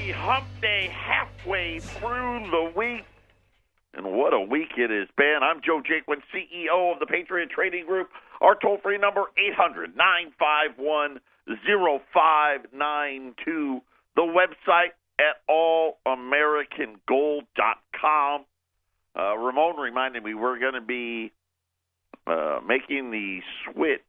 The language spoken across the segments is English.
Happy Hump Day, halfway through the week. And what a week it has been. I'm Joe Jaquin, CEO of the Patriot Trading Group. Our toll-free number, 800-951-0592. The website at allamericangold.com. Ramon reminded me we're going to be making the switch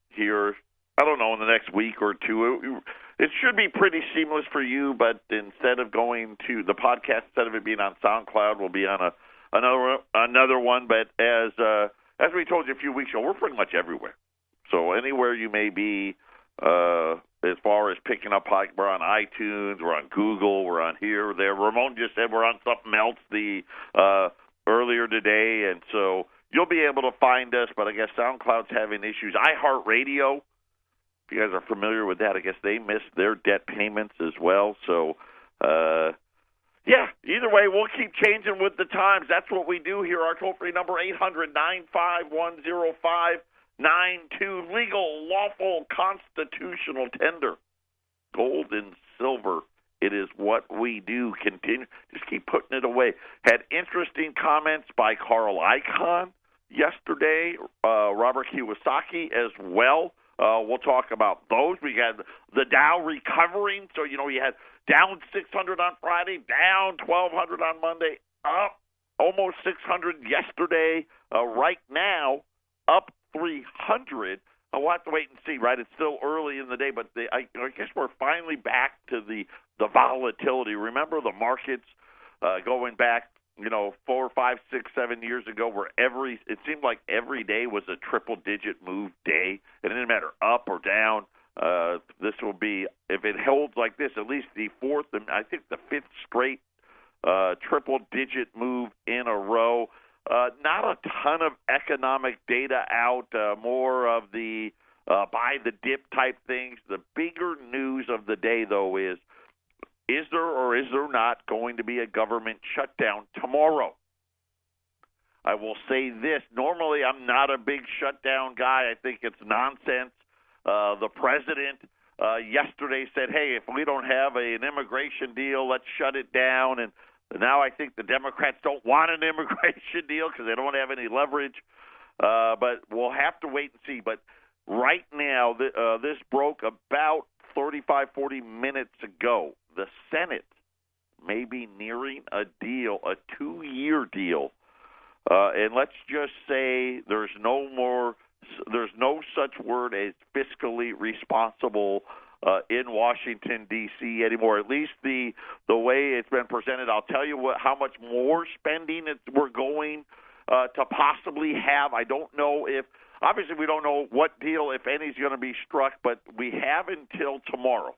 here, I don't know, in the next week or two. It should be pretty seamless for you, but instead of going to the podcast, instead of it being on SoundCloud, we'll be on another one. But as we told you a few weeks ago, we're pretty much everywhere. So anywhere you may be, as far as picking up, we're on iTunes, we're on Google, we're on here, or there. Ramon just said we're on something else earlier today, and so you'll be able to find us. But I guess SoundCloud's having issues. iHeartRadio, if you guys are familiar with that, I guess they missed their debt payments as well. So, yeah, either way, we'll keep changing with the times. That's what we do here. Our toll-free number, 800-951-0592. Legal, lawful, constitutional tender. Gold and silver. It is what we do. Continue. Just keep putting it away. Had interesting comments by Carl Icahn yesterday. Robert Kiyosaki as well. We'll talk about those. We had the Dow recovering. So, you had down 600 on Friday, down 1,200 on Monday, up almost 600 yesterday. Right now, up 300. We'll have to wait and see, right? It's still early in the day, but I guess we're finally back to the volatility. Remember the markets going back, 4, 5, 6, 7 years ago, where it seemed like every day was a triple-digit move day. It didn't matter up or down. This will be, if it holds like this, at least the fourth and I think the fifth straight triple-digit move in a row. Not a ton of economic data out, more of the buy the dip type things. The bigger news of the day, though, is there or is there not going to be a government shutdown tomorrow? I will say this. Normally, I'm not a big shutdown guy. I think it's nonsense. The president yesterday said, hey, if we don't have an immigration deal, let's shut it down. And now I think the Democrats don't want an immigration deal because they don't have any leverage. But we'll have to wait and see. But right now, this broke about 35, 40 minutes ago. The Senate may be nearing a deal, a 2-year deal. And let's just say there's no such word as fiscally responsible in Washington, D.C. anymore, at least the way it's been presented. I'll tell you how much more spending we're going to possibly have. I don't know obviously we don't know what deal, if any, is going to be struck, but we have until tomorrow.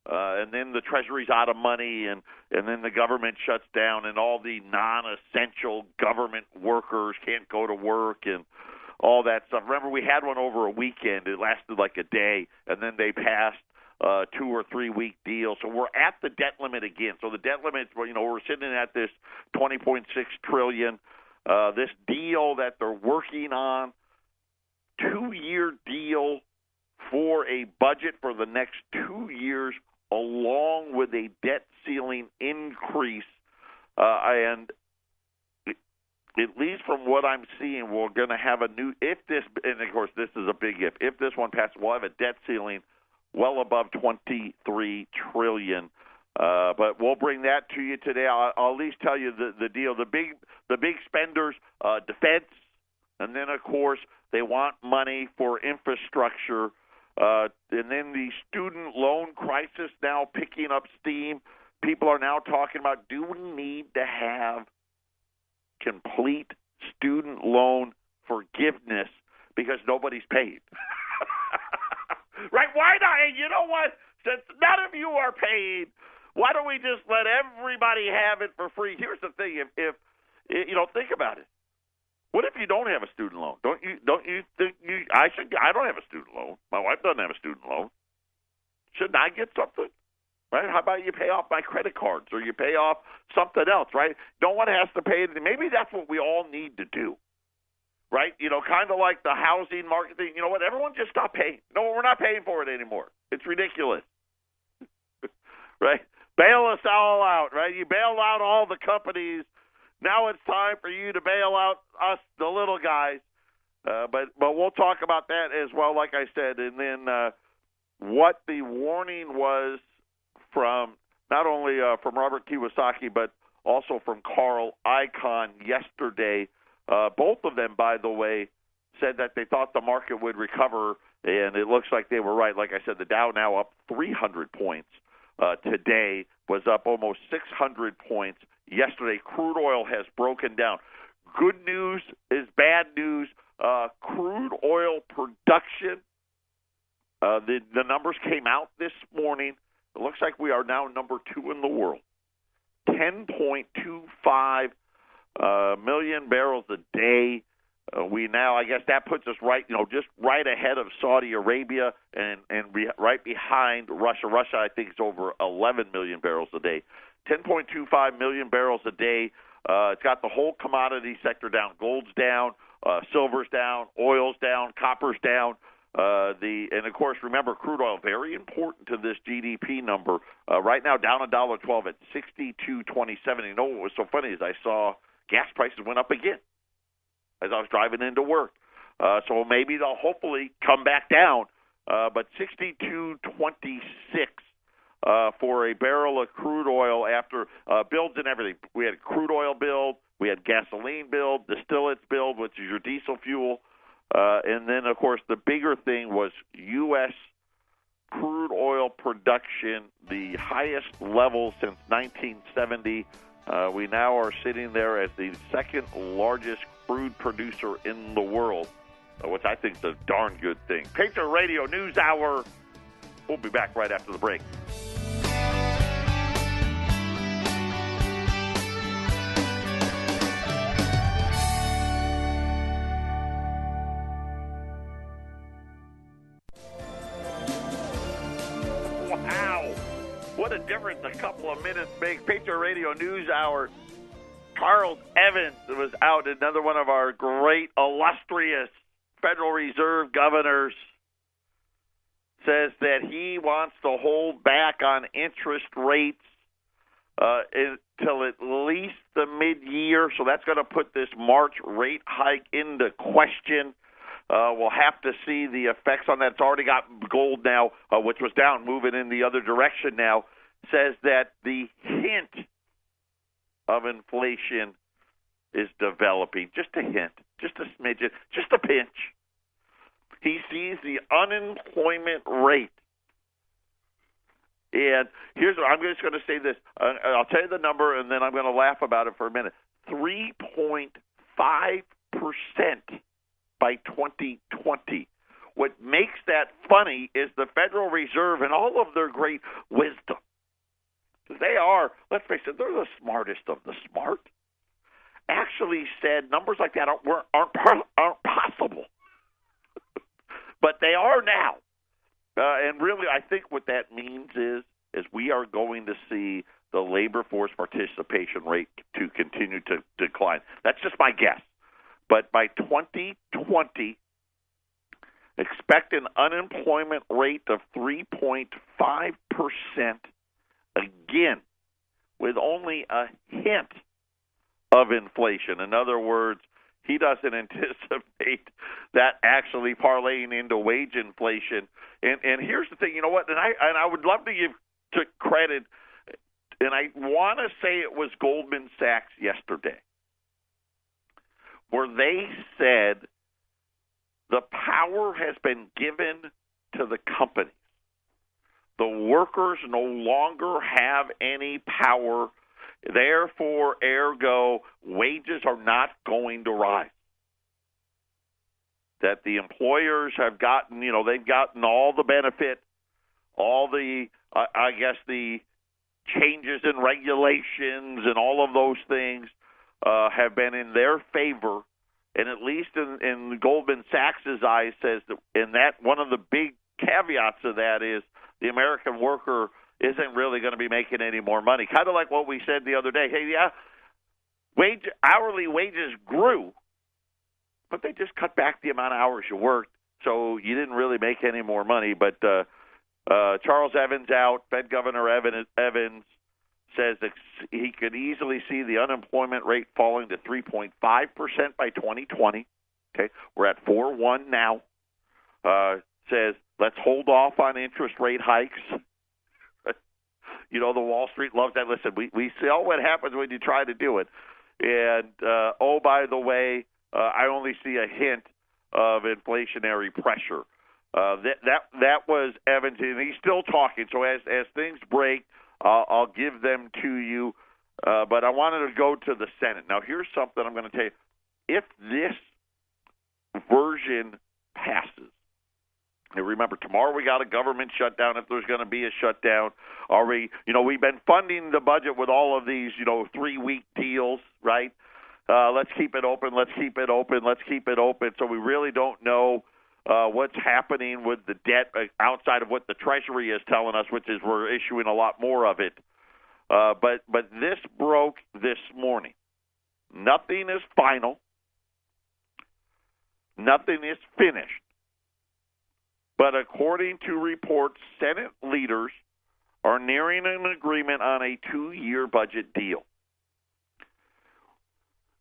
And then the Treasury's out of money, and then the government shuts down, and all the non-essential government workers can't go to work, and all that stuff. Remember, we had one over a weekend. It lasted like a day, and then they passed 2 or 3 week deal. So we're at the debt limit again. So the debt limit, we're sitting at this $20.6 trillion. This deal that they're working on, 2-year deal for a budget for the next 2 years, along with a debt ceiling increase, and at least from what I'm seeing, we're going to have and of course this is a big if this one passes, we'll have a debt ceiling well above $23 trillion. But we'll bring that to you today. I'll at least tell you the deal. The big spenders, defense, and then, of course, they want money for infrastructure. And then the student loan crisis now picking up steam. People are now talking about, do we need to have complete student loan forgiveness because nobody's paid? Right? Why not? And you know what? Since none of you are paid, why don't we just let everybody have it for free? Here's the thing. If think about it. What if you don't have a student loan? Don't you think I don't have a student loan. My wife doesn't have a student loan. Shouldn't I get something? Right? How about you pay off my credit cards or you pay off something else, right? No one has to pay anything. Maybe that's what we all need to do. Right? Kind of like the housing market thing. You know what? Everyone just stop paying. No, we're not paying for it anymore. It's ridiculous. Right? Bail us all out, right? You bailed out all the companies. Now it's time for you to bail out us, the little guys. But we'll talk about that as well, like I said. And then what the warning was from not only from Robert Kiyosaki, but also from Carl Icahn yesterday. Both of them, by the way, said that they thought the market would recover, and it looks like they were right. Like I said, the Dow now up 300 points. Today was up almost 600 points. Yesterday, crude oil has broken down. Good news is bad news. Crude oil production, the numbers came out this morning. It looks like we are now number 2 in the world. 10.25 million barrels a day. We now, I guess that puts us right, just right ahead of Saudi Arabia and right behind Russia. Russia, I think, is over 11 million barrels a day. 10.25 million barrels a day. It's got the whole commodity sector down. Gold's down, silver's down, oil's down, copper's down. And of course, remember, crude oil, very important to this GDP number. Right now, down $1.12 at 62.27. You know what was so funny is I saw gas prices went up again as I was driving into work. So maybe they'll hopefully come back down. But 62.26 for a barrel of crude oil after builds and everything. We had a crude oil build, we had gasoline build, distillates build, which is your diesel fuel. And then, of course, the bigger thing was U.S. crude oil production, the highest level since 1970. We now are sitting there as the second largest crude producer in the world, which I think is a darn good thing. Patriot Radio News Hour. We'll be back right after the break. Wow. What a difference a couple of minutes make. Patriot Radio News Hour. Charles Evans was out, another one of our great, illustrious Federal Reserve governors, says that he wants to hold back on interest rates until at least the mid-year. So that's going to put this March rate hike into question. We'll have to see the effects on that. It's already got gold now, which was down, moving in the other direction now. Says that the hint of inflation is developing. Just a hint, just a smidgen, just a pinch. He sees the unemployment rate. And I'm just going to say this. I'll tell you the number, and then I'm going to laugh about it for a minute. 3.5% by 2020. What makes that funny is the Federal Reserve and all of their great wisdom. They are, let's face it, they're the smartest of the smart. Actually said numbers like that aren't possible. But they are now. And really, I think what that means is we are going to see the labor force participation rate to continue to decline. That's just my guess. But by 2020, expect an unemployment rate of 3.5%, again, with only a hint of inflation. In other words, he doesn't anticipate that actually parlaying into wage inflation. And here's the thing, you know what? And I would love to give credit, and I want to say it was Goldman Sachs yesterday, where they said the power has been given to the companies. The workers no longer have any power. Therefore, ergo, wages are not going to rise. That the employers have gotten, they've gotten all the benefit, all the, I guess, the changes in regulations and all of those things have been in their favor. And at least in Goldman Sachs' eyes, says that, and that one of the big caveats of that is the American worker isn't really going to be making any more money. Kind of like what we said the other day. Hey, yeah, hourly wages grew, but they just cut back the amount of hours you worked, so you didn't really make any more money. But Charles Evans out, Fed Governor Evans, says he could easily see the unemployment rate falling to 3.5% by 2020. Okay, we're at 4.1 now. Says let's hold off on interest rate hikes. You know, the Wall Street loves that. Listen, we see all what happens when you try to do it. And, oh, by the way, I only see a hint of inflationary pressure. That was Evans, and he's still talking. So as things break, I'll give them to you. But I wanted to go to the Senate. Now, here's something I'm going to tell you. If this version passes, and remember, tomorrow we got a government shutdown if there's going to be a shutdown. We've been funding the budget with all of these, 3-week deals, right? Let's keep it open, let's keep it open, let's keep it open. So we really don't know what's happening with the debt outside of what the Treasury is telling us, which is we're issuing a lot more of it. But this broke this morning. Nothing is final. Nothing is finished. But according to reports, Senate leaders are nearing an agreement on a 2-year budget deal.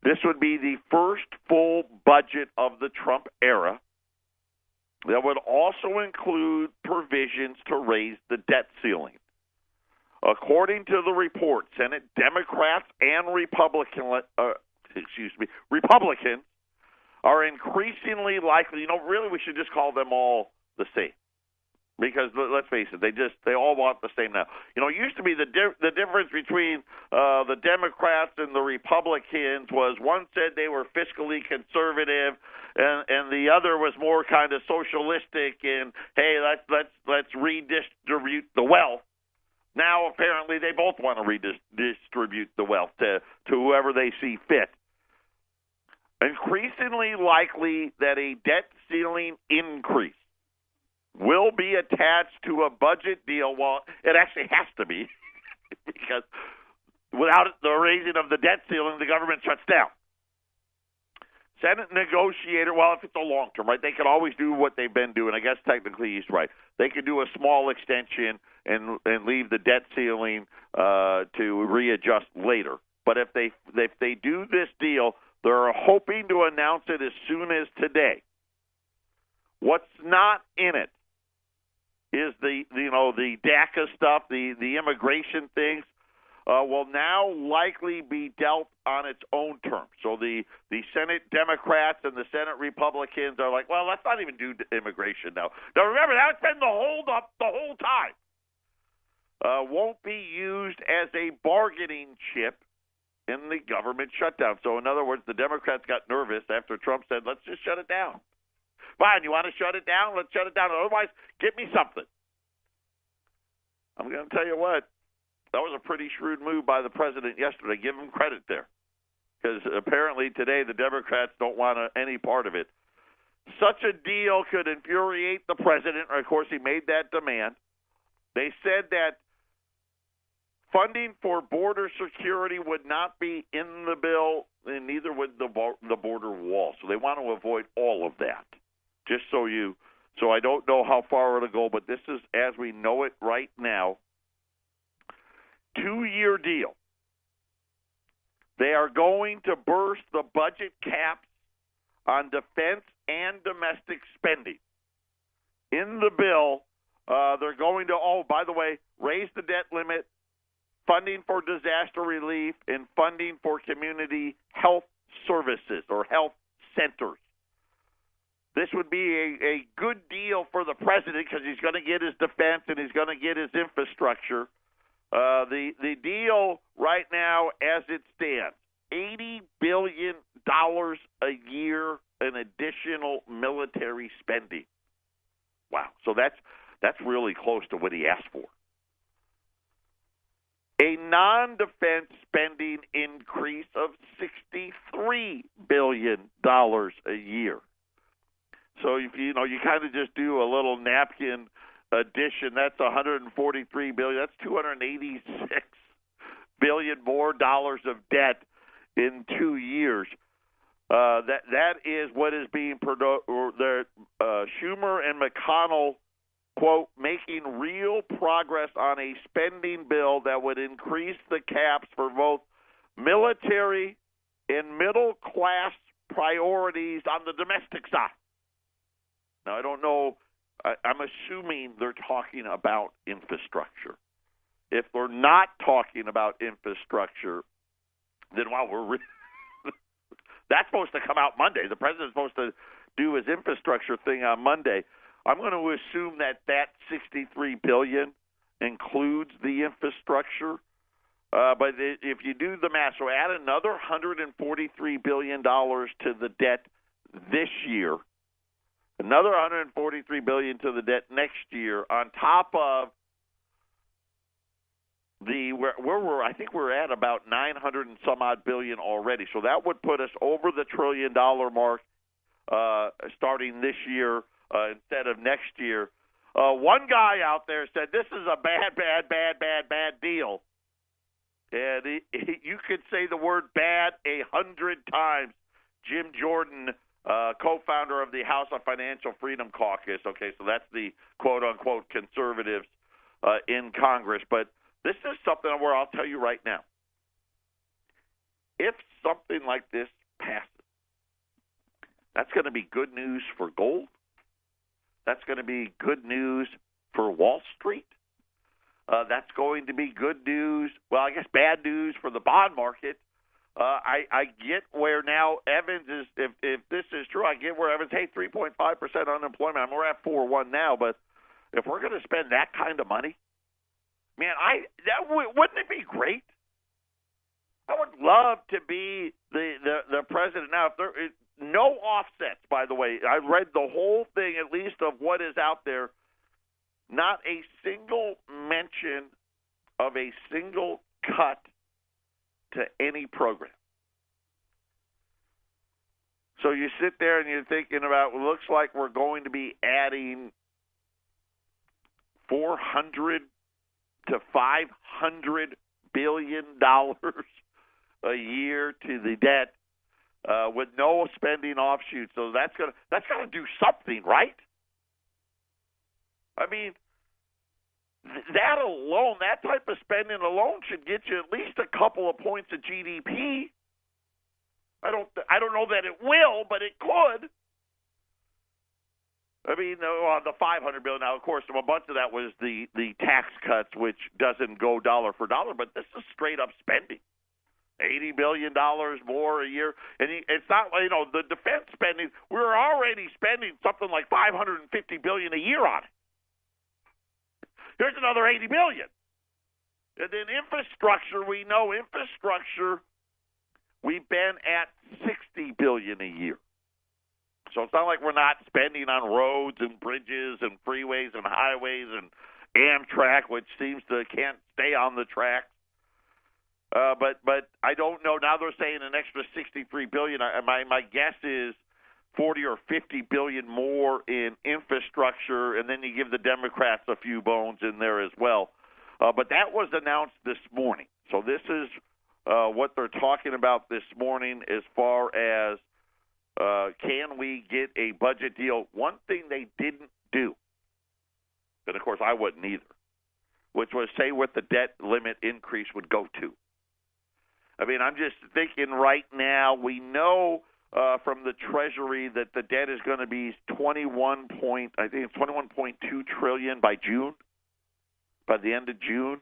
This would be the first full budget of the Trump era that would also include provisions to raise the debt ceiling. According to the report, Senate Democrats and Republicans are increasingly likely, really we should just call them all the same, because let's face it, they all want the same now. It used to be the difference between the Democrats and the Republicans was one said they were fiscally conservative, and the other was more kind of socialistic and hey, let's redistribute the wealth. Now apparently they both want to redistribute the wealth to whoever they see fit. Increasingly likely that a debt ceiling increase will be attached to a budget deal. Well, it actually has to be because without the raising of the debt ceiling, the government shuts down. Senate negotiator, well, if it's a long term, right, they could always do what they've been doing. I guess technically he's right. They could do a small extension and leave the debt ceiling to readjust later. But if they do this deal, they're hoping to announce it as soon as today. What's not in it is the DACA stuff, the immigration things, will now likely be dealt on its own terms. So the Senate Democrats and the Senate Republicans are like, well, let's not even do immigration now. Now remember, that's been the holdup the whole time. Won't be used as a bargaining chip in the government shutdown. So in other words, the Democrats got nervous after Trump said, let's just shut it down. Fine, you want to shut it down? Let's shut it down. Otherwise, get me something. I'm going to tell you what, that was a pretty shrewd move by the president yesterday. Give him credit there. Because apparently today the Democrats don't want any part of it. Such a deal could infuriate the president. Of course, he made that demand. They said that funding for border security would not be in the bill, and neither would the border wall. So they want to avoid all of that. Just so I don't know how far it'll go, but this is as we know it right now. 2-year deal. They are going to burst the budget caps on defense and domestic spending. In the bill, they're going to, by the way, raise the debt limit, funding for disaster relief, and funding for community health services or health centers. This would be a good deal for the president because he's going to get his defense and he's going to get his infrastructure. The deal right now, as it stands, $80 billion a year in additional military spending. Wow! So that's really close to what he asked for. A non-defense spending increase of $63 billion a year. So if you kind of just do a little napkin addition, that's $143 billion. That's $286 billion more dollars of debt in 2 years. That is what is being Schumer and McConnell, quote, making real progress on on a spending bill that would increase the caps for both military and middle-class priorities on the domestic side. Now, I don't know. I'm assuming they're talking about infrastructure. If they're not talking about infrastructure, then that's supposed to come out Monday. The president's supposed to do his infrastructure thing on Monday. I'm going to assume that $63 billion includes the infrastructure. But if you do the math, so add another $143 billion to the debt this year, another $143 billion to the debt next year, on top of I think we're at about 900 and some odd billion already. So that would put us over the $1 trillion mark starting this year instead of next year. One guy out there said this is a bad deal. And you could say the word bad 100 times. Jim Jordan, co-founder of the House of Financial Freedom Caucus. Okay, so that's the quote-unquote conservatives in Congress. But this is something where I'll tell you right now, if something like this passes, that's going to be good news for gold. That's going to be good news for Wall Street. That's going to be good news. Well, I guess bad news for the bond market. I get where now Evans is, if this is true, I get where Evans, hey, 3.5% unemployment. We're at 4.1 now, but if we're going to spend that kind of money, man, wouldn't it be great? I would love to be the president. Now, if there is no offsets, by the way, I read the whole thing, at least of what is out there. Not a single mention of a single cut to any program. So you sit there and you're thinking about, well, looks like we're going to be adding $400 to $500 billion a year to the debt with no spending offshoots. So that's gonna do something, right? I mean, that alone, that type of spending alone should get you at least a couple of points of GDP. I don't know that it will, but it could. I mean, the $500 billion. Now, of course, a bunch of that was the tax cuts, which doesn't go dollar for dollar, but this is straight up spending. $80 billion more a year. And it's not, the defense spending, we're already spending something like $550 billion a year on it. Here's another $80 billion. And then infrastructure, we know we've been at $60 billion a year. So it's not like we're not spending on roads and bridges and freeways and highways and Amtrak, which seems to can't stay on the track. But I don't know. Now they're saying an extra $63 billion. My guess is 40 or 50 billion more in infrastructure, and then you give the Democrats a few bones in there as well. But that was announced this morning. So this is what they're talking about this morning as far as can we get a budget deal. One thing they didn't do, and of course I wouldn't either, which was say what the debt limit increase would go to. I mean, I'm just thinking right now, we know from the Treasury that the debt is going to be $21.2 trillion by June, by the end of June.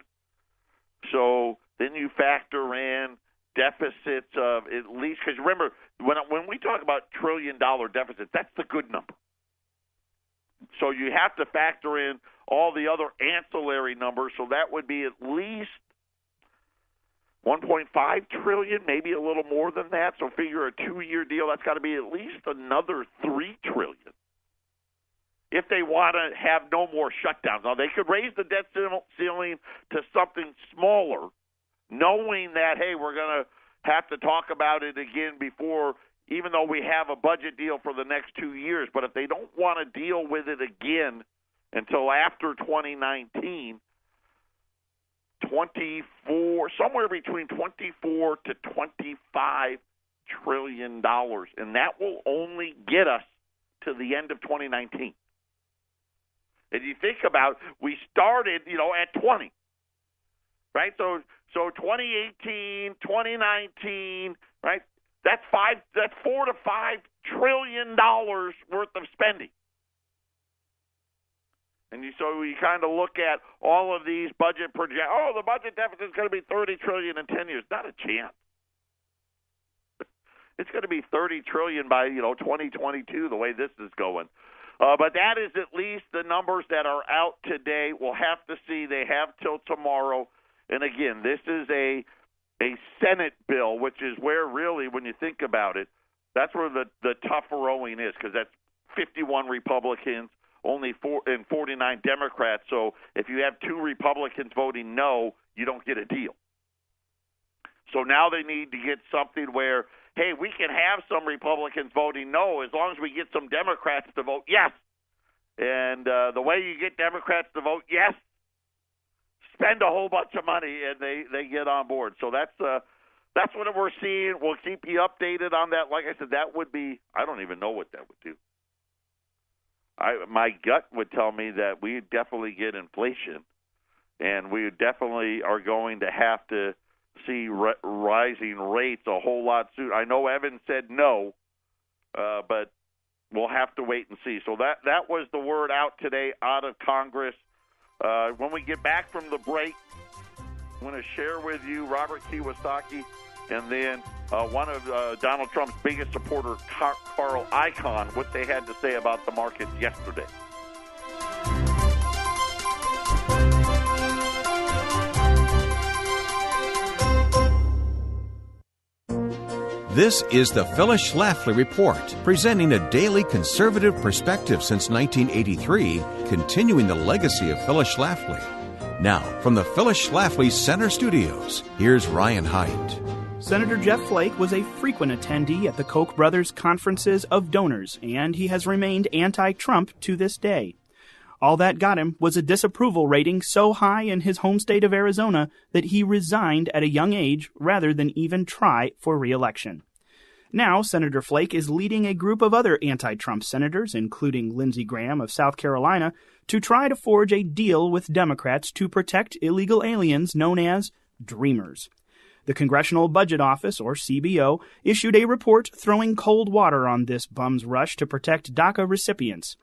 So then you factor in deficits of at least, because remember, when we talk about $1 trillion deficits, that's the good number. So you have to factor in all the other ancillary numbers, so that would be at least $1.5 trillion, maybe a little more than that. So figure a 2-year deal, that's got to be at least another $3 trillion. If they want to have no more shutdowns. Now, they could raise the debt ceiling to something smaller, knowing that, hey, we're going to have to talk about it again before, even though we have a budget deal for the next 2 years. But if they don't want to deal with it again until after 2019, somewhere between 24 to 25 trillion dollars, and that will only get us to the end of 2019. If you think about, we started, at 20. right? So 2018, 2019, right? That's $4 to $5 trillion worth of spending. And so you kind of look at all of these budget projections. Oh, the budget deficit is going to be $30 trillion in 10 years. Not a chance. It's going to be $30 trillion by 2022. The way this is going. But that is at least the numbers that are out today. We'll have to see. They have till tomorrow. And again, this is a Senate bill, which is where really, when you think about it, that's where the tough rowing is, because that's 51 Republicans, only 49 Democrats. So if you have 2 Republicans voting no, you don't get a deal. So now they need to get something where, hey, we can have some Republicans voting no as long as we get some Democrats to vote yes. And the way you get Democrats to vote yes, spend a whole bunch of money and they get on board. So that's what we're seeing. We'll keep you updated on that. Like I said, that would be, I don't even know what that would do. My gut would tell me that we definitely get inflation, and we definitely are going to have to see rising rates a whole lot soon. I know Evan said no, but we'll have to wait and see. So that was the word out today out of Congress. When we get back from the break, I'm going to share with you Robert Kiyosaki and then one of Donald Trump's biggest supporter, Carl Icahn, what they had to say about the market yesterday. This is the Phyllis Schlafly Report, presenting a daily conservative perspective since 1983, continuing the legacy of Phyllis Schlafly. Now, from the Phyllis Schlafly Center Studios, here's Ryan Haidt. Senator Jeff Flake was a frequent attendee at the Koch brothers' conferences of donors, and he has remained anti-Trump to this day. All that got him was a disapproval rating so high in his home state of Arizona that he resigned at a young age rather than even try for re-election. Now, Senator Flake is leading a group of other anti-Trump senators, including Lindsey Graham of South Carolina, to try to forge a deal with Democrats to protect illegal aliens known as Dreamers. The Congressional Budget Office, or CBO, issued a report throwing cold water on this bum's rush to protect DACA recipients.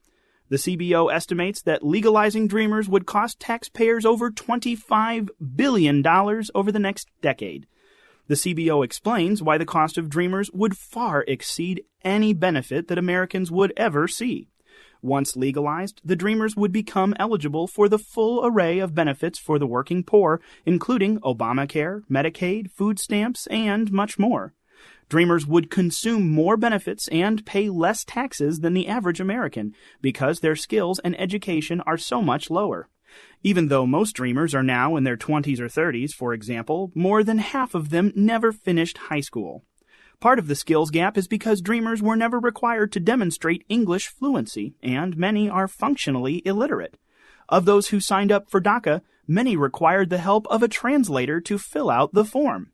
The CBO estimates that legalizing Dreamers would cost taxpayers over $25 billion over the next decade. The CBO explains why the cost of Dreamers would far exceed any benefit that Americans would ever see. Once legalized, the Dreamers would become eligible for the full array of benefits for the working poor, including Obamacare, Medicaid, food stamps, and much more. Dreamers would consume more benefits and pay less taxes than the average American because their skills and education are so much lower. Even though most Dreamers are now in their 20s or 30s, for example, more than half of them never finished high school. Part of the skills gap is because Dreamers were never required to demonstrate English fluency, and many are functionally illiterate. Of those who signed up for DACA, many required the help of a translator to fill out the form.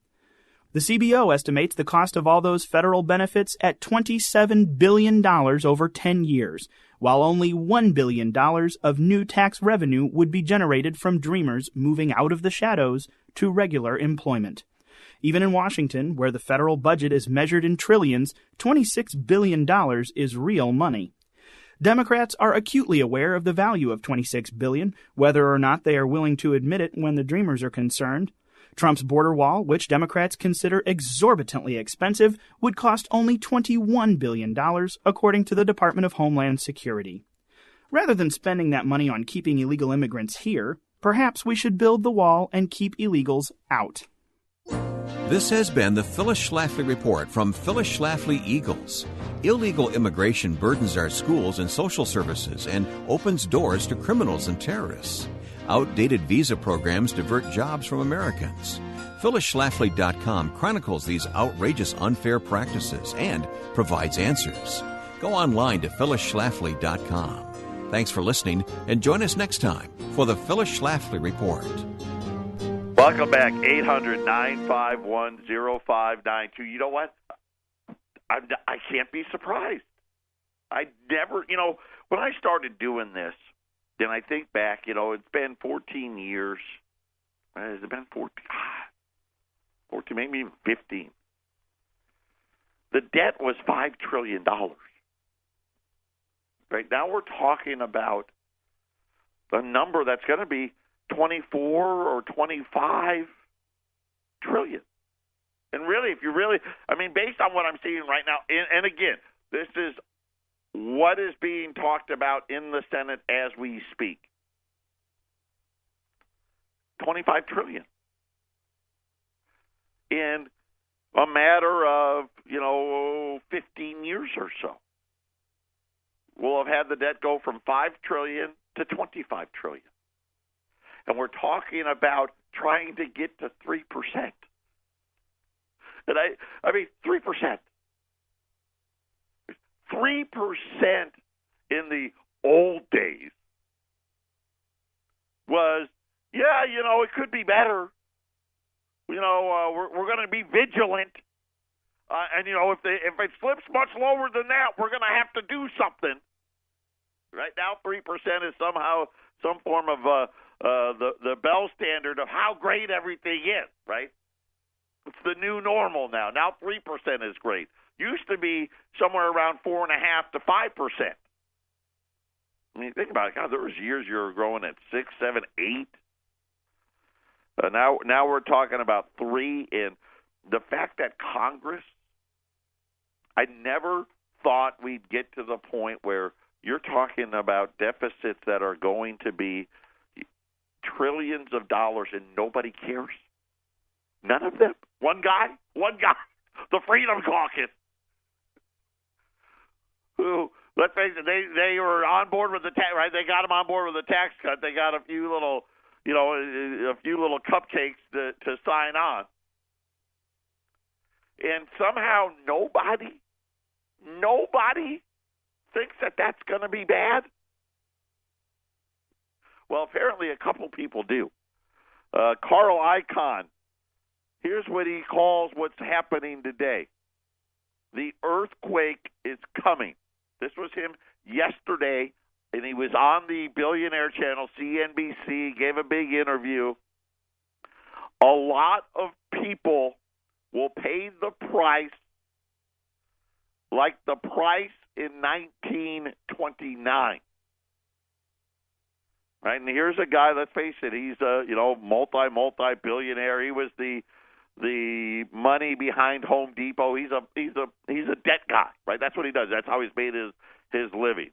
The CBO estimates the cost of all those federal benefits at $27 billion over 10 years, while only $1 billion of new tax revenue would be generated from Dreamers moving out of the shadows to regular employment. Even in Washington, where the federal budget is measured in trillions, $26 billion is real money. Democrats are acutely aware of the value of $26 billion, whether or not they are willing to admit it when the Dreamers are concerned. Trump's border wall, which Democrats consider exorbitantly expensive, would cost only $21 billion, according to the Department of Homeland Security. Rather than spending that money on keeping illegal immigrants here, perhaps we should build the wall and keep illegals out. This has been the Phyllis Schlafly Report from Phyllis Schlafly Eagles. Illegal immigration burdens our schools and social services and opens doors to criminals and terrorists. Outdated visa programs divert jobs from Americans. PhyllisSchlafly.com chronicles these outrageous unfair practices and provides answers. Go online to PhyllisSchlafly.com. Thanks for listening, and join us next time for the Phyllis Schlafly Report. Welcome back, 800-951-0592. You know what? I can't be surprised. I never, when I started doing this, then I think back, it's been 14 years. Has it been 14? 14, maybe even 15. The debt was $5 trillion. Right now we're talking about a number that's going to be 24 or 25 trillion. And really, if you really, based on what I'm seeing right now, and again, this is what is being talked about in the Senate as we speak. 25 trillion. In a matter of, 15 years or so. We'll have had the debt go from $5 trillion to $25 trillion. And we're talking about trying to get to 3%. And 3%. 3% in the old days was, it could be better. We're going to be vigilant. And if it slips much lower than that, we're going to have to do something. Right now, 3% is somehow some form of the Bell standard of how great everything is, right? It's the new normal now. Now 3% is great. Used to be somewhere around 4.5% to 5%. Think about it. God, there was years you were growing at 6, 7, 8. Now we're talking about 3, and the fact that Congress, I never thought we'd get to the point where you're talking about deficits that are going to be trillions of dollars and nobody cares. None of them. One guy, the Freedom Caucus, who, let's face it, they were on board with the tax, right? They got them on board with the tax cut. They got a few little cupcakes to sign on. And somehow nobody thinks that that's going to be bad. Well, apparently a couple people do. Carl Icahn, here's what he calls what's happening today. The earthquake is coming. This was him yesterday, and he was on the billionaire channel, CNBC, gave a big interview. A lot of people will pay the price like the price in 1929. Right, and here's a guy, let's face it, he's a multi-billionaire. He was the money behind Home Depot. He's a debt guy, right? That's what he does. That's how he's made his living.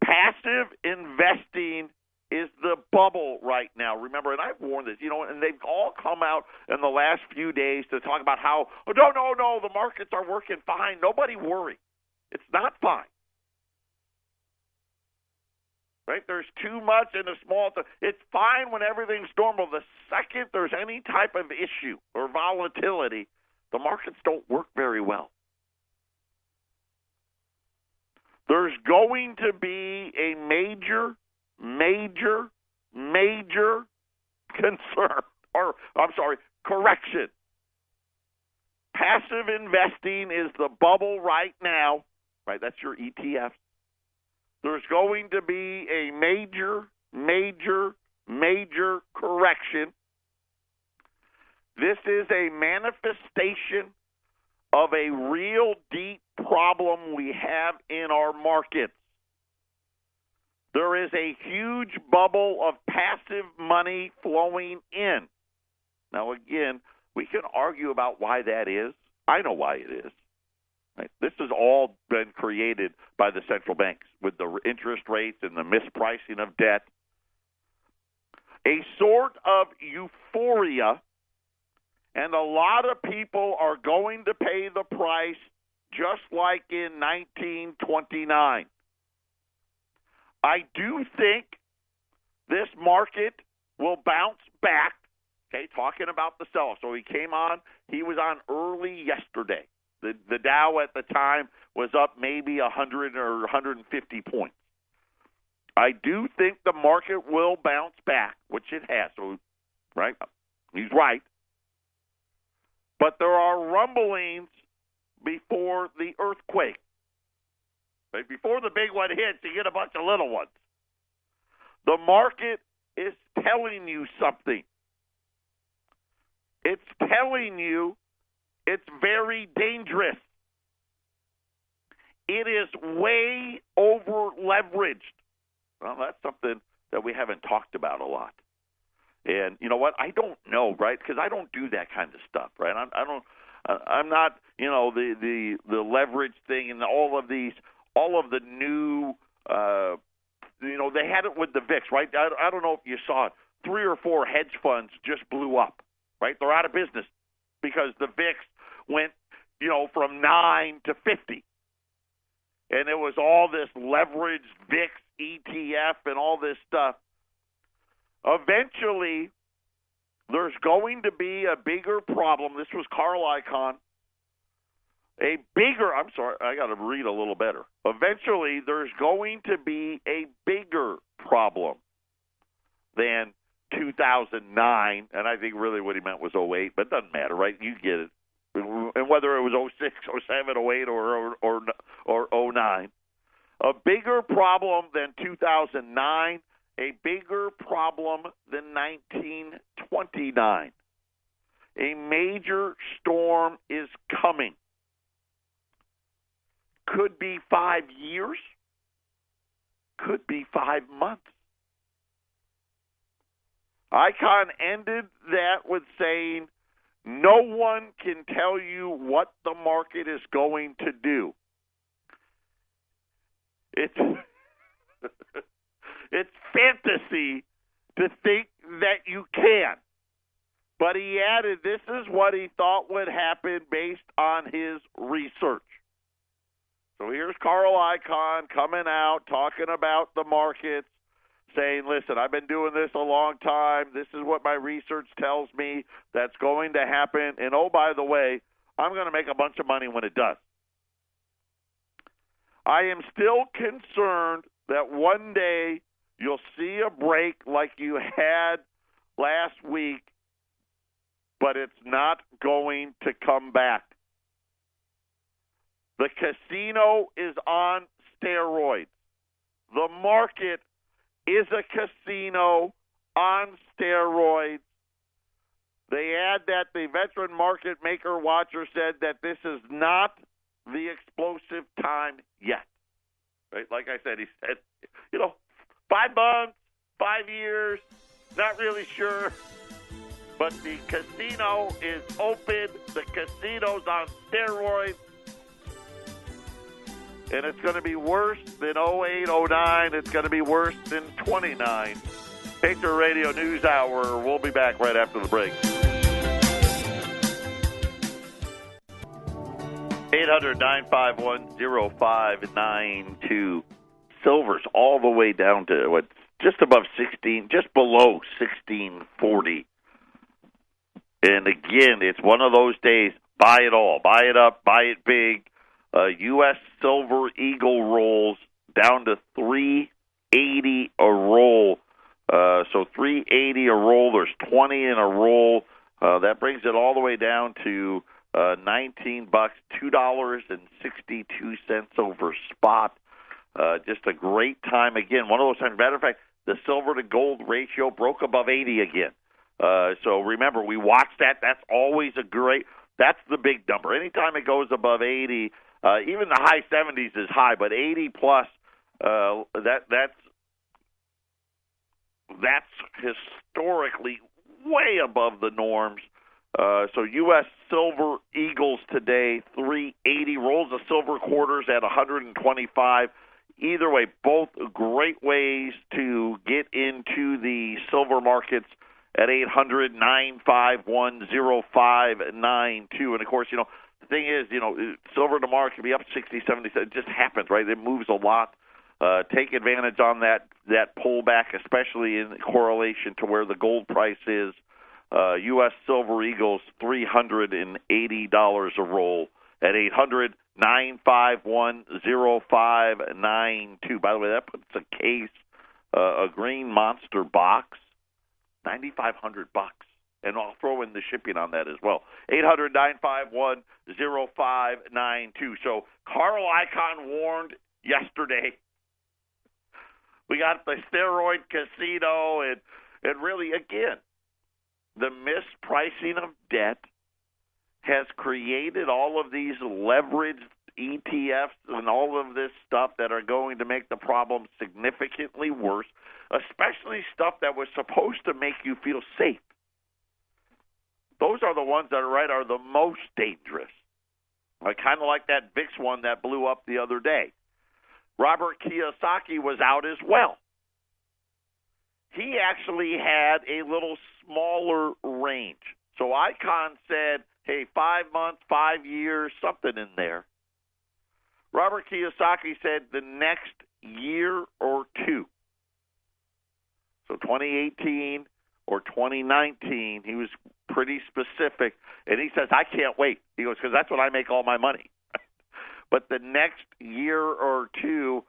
Passive investing is the bubble right now. Remember, and I've warned this, and they've all come out in the last few days to talk about how, no, the markets are working fine. Nobody worry. It's not fine. Right? There's too much in a small – it's fine when everything's normal. The second there's any type of issue or volatility, the markets don't work very well. There's going to be a major concern correction. Passive investing is the bubble right now, right? That's your ETFs. There's going to be a major correction. This is a manifestation of a real deep problem we have in our markets. There is a huge bubble of passive money flowing in. Now, again, we can argue about why that is. I know why it is. Right? This has all been created by the central banks with the interest rates and the mispricing of debt. A sort of euphoria, and a lot of people are going to pay the price just like in 1929. I do think this market will bounce back. Okay, talking about the sell-off. So he was on early yesterday. The Dow at the time was up maybe 100 or 150 points. I do think the market will bounce back, which it has. So, right? He's right. But there are rumblings before the earthquake. Right? Before the big one hits, you get a bunch of little ones. The market is telling you something. It's telling you it's very dangerous. It is way over leveraged. Well, that's something that we haven't talked about a lot. And you know what? I don't know, right? Because I don't do that kind of stuff, right? I'm not, the leverage thing and all of the new, they had it with the VIX, right? I don't know if you saw it. 3 or 4 hedge funds just blew up, right? They're out of business because the VIX went, from 9 to 50. And it was all this leveraged VIX ETF and all this stuff. Eventually, there's going to be a bigger problem. This was Carl Icahn. I'm sorry, I got to read a little better. Eventually, there's going to be a bigger problem than 2009, and I think really what he meant was 08, but it doesn't matter, right? You get it. And whether it was 06, 07, 08, or 09. A bigger problem than 2009, a bigger problem than 1929. A major storm is coming. Could be 5 years, could be 5 months. Icahn ended that with saying, no one can tell you what the market is going to do. It's it's fantasy to think that you can. But he added, this is what he thought would happen based on his research. So here's Carl Icahn coming out, talking about the markets, saying, listen, I've been doing this a long time. This is what my research tells me that's going to happen. And, oh, by the way, I'm going to make a bunch of money when it does. I am still concerned that one day you'll see a break like you had last week, but it's not going to come back. The casino is on steroids. The market is a casino on steroids. They add that the veteran market maker watcher said that this is not the explosive time yet. Right? Like I said, he said, 5 months, 5 years, not really sure. But the casino is open. The casino's on steroids. And it's going to be worse than 08, 09. It's going to be worse than 29. Patriot Radio News Hour. We'll be back right after the break. 800-951-0592. Silver's all the way down to just above 16, just below 1640. And again, it's one of those days, buy it all. Buy it up, buy it big. U.S. Silver Eagle rolls down to $3.80 a roll. So $3.80 a roll. There's 20 in a roll. That brings it all the way down to $19, $2.62 over spot. Just a great time again. One of those times. Matter of fact, the silver to gold ratio broke above 80 again. So remember, we watched that. That's always that's the big number. Anytime it goes above 80. Even the high 70s is high, but 80 plus, that's historically way above the norms. So U.S. Silver Eagles today, 380 rolls of silver quarters at 125. Either way, both great ways to get into the silver markets at 800-951-0592. And of course, the thing is, silver tomorrow can be up 60, 70 cents. It just happens, right? It moves a lot. Take advantage on that pullback, especially in correlation to where the gold price is. U.S. Silver Eagles, $380 a roll at 800-951-0592. By the way, that puts a case, a green monster box, $9,500. And I'll throw in the shipping on that as well. 800-951-0592. So Carl Icahn warned yesterday. We got the steroid casino, and And really, again, the mispricing of debt has created all of these leveraged ETFs and all of this stuff that are going to make the problem significantly worse, especially stuff that was supposed to make you feel safe. Those are the ones that are the most dangerous. Kind of like that VIX one that blew up the other day. Robert Kiyosaki was out as well. He actually had a little smaller range. So Icon said, hey, 5 months, 5 years, something in there. Robert Kiyosaki said the next year or two. So 2018 or 2019, he was pretty specific. And he says, I can't wait. He goes, because that's when I make all my money. But the next year or two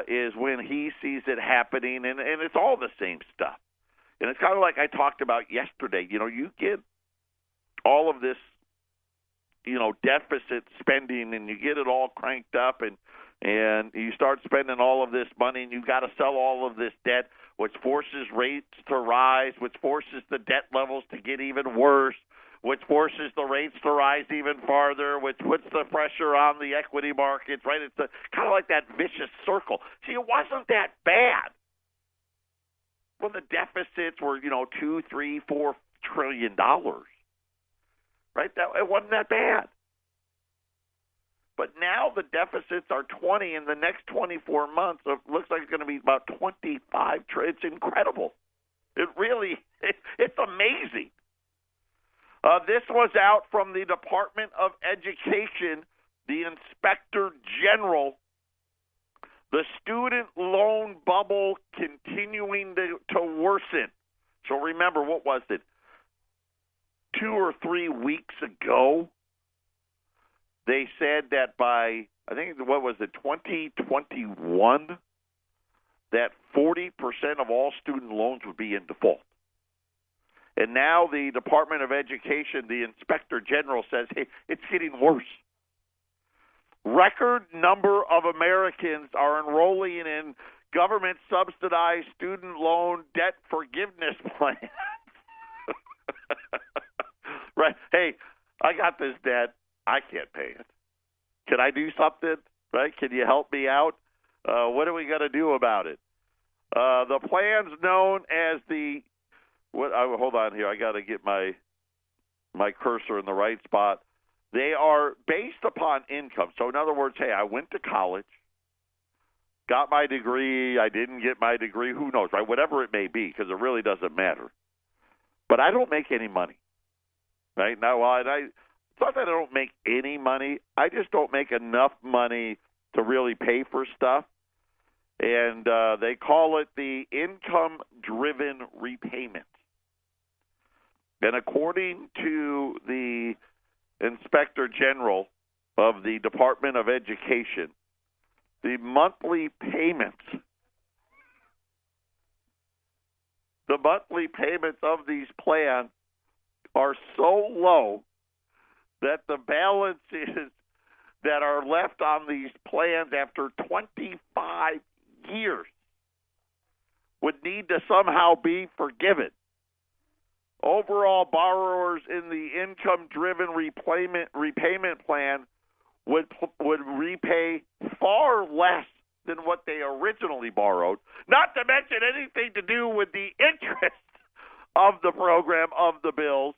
is when he sees it happening, and it's all the same stuff. And it's kind of like I talked about yesterday. You get all of this, deficit spending, and you get it all cranked up, and you start spending all of this money, and you've got to sell all of this debt, which forces rates to rise, which forces the debt levels to get even worse, which forces the rates to rise even farther, which puts the pressure on the equity markets, right? It's kind of like that vicious circle. See, it wasn't that bad when the deficits were, $2, $3, $4 trillion, right? It wasn't that bad. But now the deficits are 20 in the next 24 months. It looks like it's going to be about 25 trillion. It's incredible. It's amazing. This was out from the Department of Education, the Inspector General. The student loan bubble continuing to worsen. So remember, what was it? 2 or 3 weeks ago, they said that by, 2021, that 40% of all student loans would be in default. And now the Department of Education, the Inspector General, says, hey, it's getting worse. Record number of Americans are enrolling in government-subsidized student loan debt forgiveness plans. Right? Hey, I got this debt. I can't pay it. Can I do something? Right? Can you help me out? What are we going to do about it? The plans known as the hold on here. I got to get my cursor in the right spot. They are based upon income. So in other words, hey, I went to college, got my degree, I didn't get my degree, who knows, right? Whatever it may be, because it really doesn't matter. But I don't make any money, right? Now, it's not that I don't make any money. I just don't make enough money to really pay for stuff. And they call it the income-driven repayment. And according to the Inspector General of the Department of Education, the monthly payments of these plans are so low that the balances that are left on these plans after 25 years would need to somehow be forgiven. Overall, borrowers in the income-driven repayment plan would repay far less than what they originally borrowed, not to mention anything to do with the interest of the program, of the bills,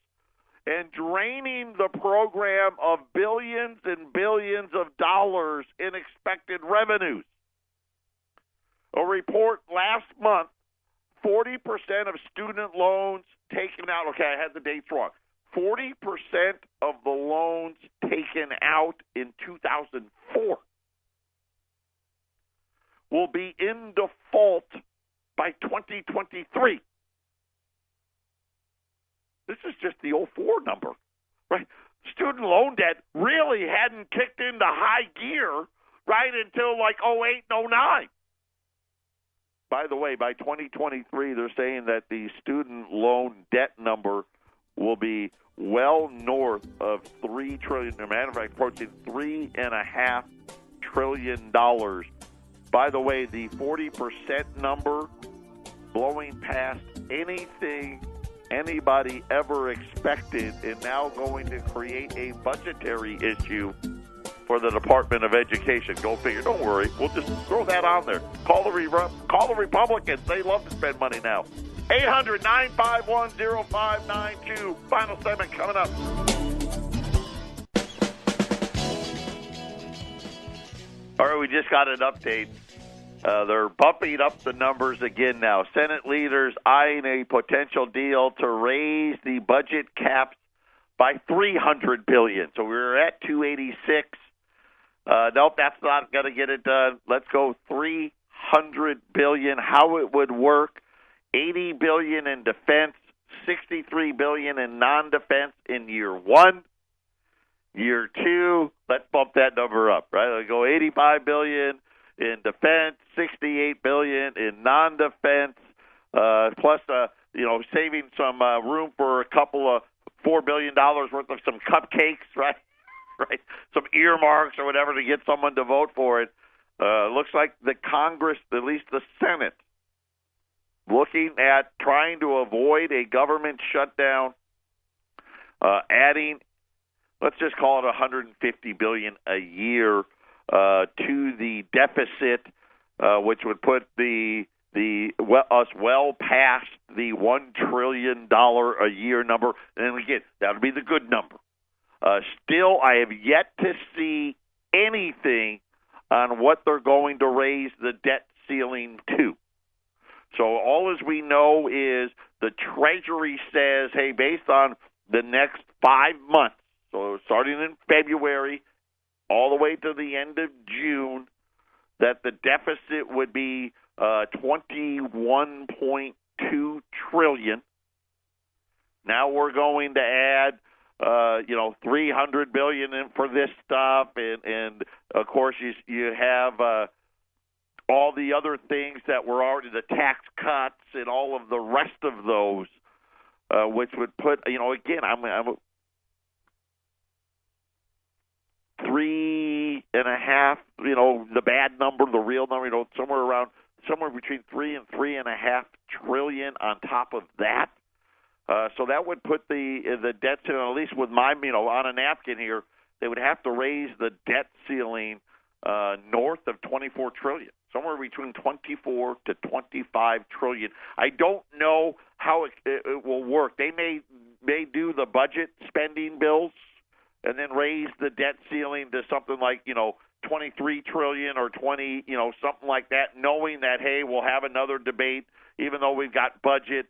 and draining the program of billions and billions of dollars in expected revenues. A report last month, 40% of student loans taken out, okay, I had the dates wrong, 40% of the loans taken out in 2004 will be in default by 2023. This is just the 04 number, right? Student loan debt really hadn't kicked into high gear, right, until like 08 and 09. By the way, by 2023, they're saying that the student loan debt number will be well north of $3 trillion. As a matter of fact, approaching $3.5 trillion. By the way, the 40% number blowing past anything anybody ever expected, and now going to create a budgetary issue for the Department of Education. Go figure. Don't worry. We'll just throw that on there. Call the Republicans. They love to spend money now. 800-951-0592. Final segment coming up. All right, we just got an update. They're bumping up the numbers again now. Senate leaders eyeing a potential deal to raise the budget caps by $300 billion. So we're at $286. Nope, that's not going to get it done. Let's go $300 billion. How it would work: $80 billion in defense, $63 billion in non-defense in year one. Year two, let's bump that number up, right? We'll go $85 billion in defense, $68 billion in non-defense, plus saving some room for a couple of $4 billion worth of some cupcakes, right? Right, some earmarks or whatever to get someone to vote for it. Looks like the Congress, at least the Senate, looking at trying to avoid a government shutdown, adding, let's just call it $150 billion a year to the deficit, which would put us well past the $1 trillion a year number. And again, that would be the good number. Still, I have yet to see anything on what they're going to raise the debt ceiling to. So all as we know is the Treasury says, hey, based on the next 5 months, so starting in February all the way to the end of June, that the deficit would be $21.2 trillion. Now we're going to add $300 billion in for this stuff, and of course you have all the other things that were already the tax cuts and all of the rest of those, which would put again I'm 3.5, the bad number, the real number, somewhere between 3 and 3.5 trillion on top of that. So that would put the debt ceiling, at least with my, on a napkin here, they would have to raise the debt ceiling north of 24 trillion, somewhere between 24 to 25 trillion. I don't know how it will work. They may do the budget spending bills and then raise the debt ceiling to something like, 23 trillion or 20, something like that, knowing that, hey, we'll have another debate, even though we've got budget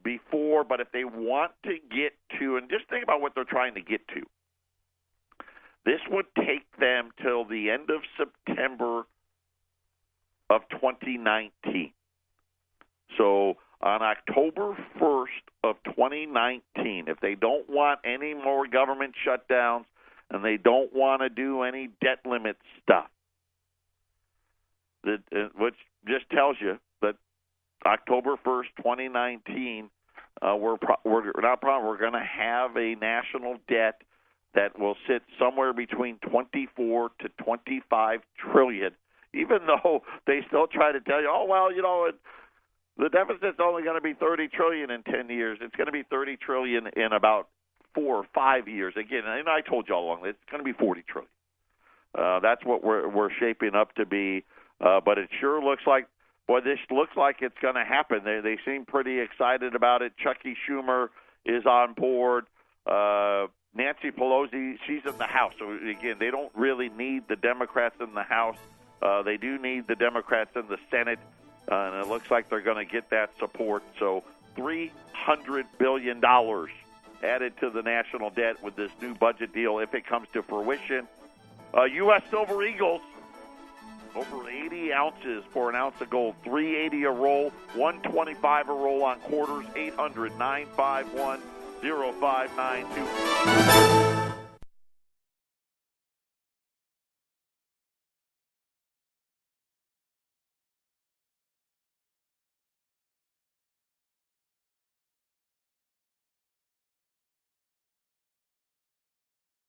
before. But if they want to get to, and just think about what they're trying to get to, this would take them till the end of September of 2019. So on October 1st of 2019, if they don't want any more government shutdowns and they don't want to do any debt limit stuff, which just tells you that October 1st, 2019, we're going to have a national debt that will sit somewhere between 24 to 25 trillion, even though they still try to tell you, the deficit's only going to be 30 trillion in 10 years. It's going to be 30 trillion in about 4 or 5 years. Again, and I told you all along, it's going to be 40 trillion. That's what we're shaping up to be. But it sure looks like, this looks like it's going to happen. They seem pretty excited about it. Chucky Schumer is on board. Nancy Pelosi, she's in the House. So, again, they don't really need the Democrats in the House. They do need the Democrats in the Senate, and it looks like they're going to get that support. So $300 billion added to the national debt with this new budget deal if it comes to fruition. U.S. Silver Eagles, over 80 ounces for an ounce of gold, $3.80 a roll, $125 a roll on quarters, 800-951-0592.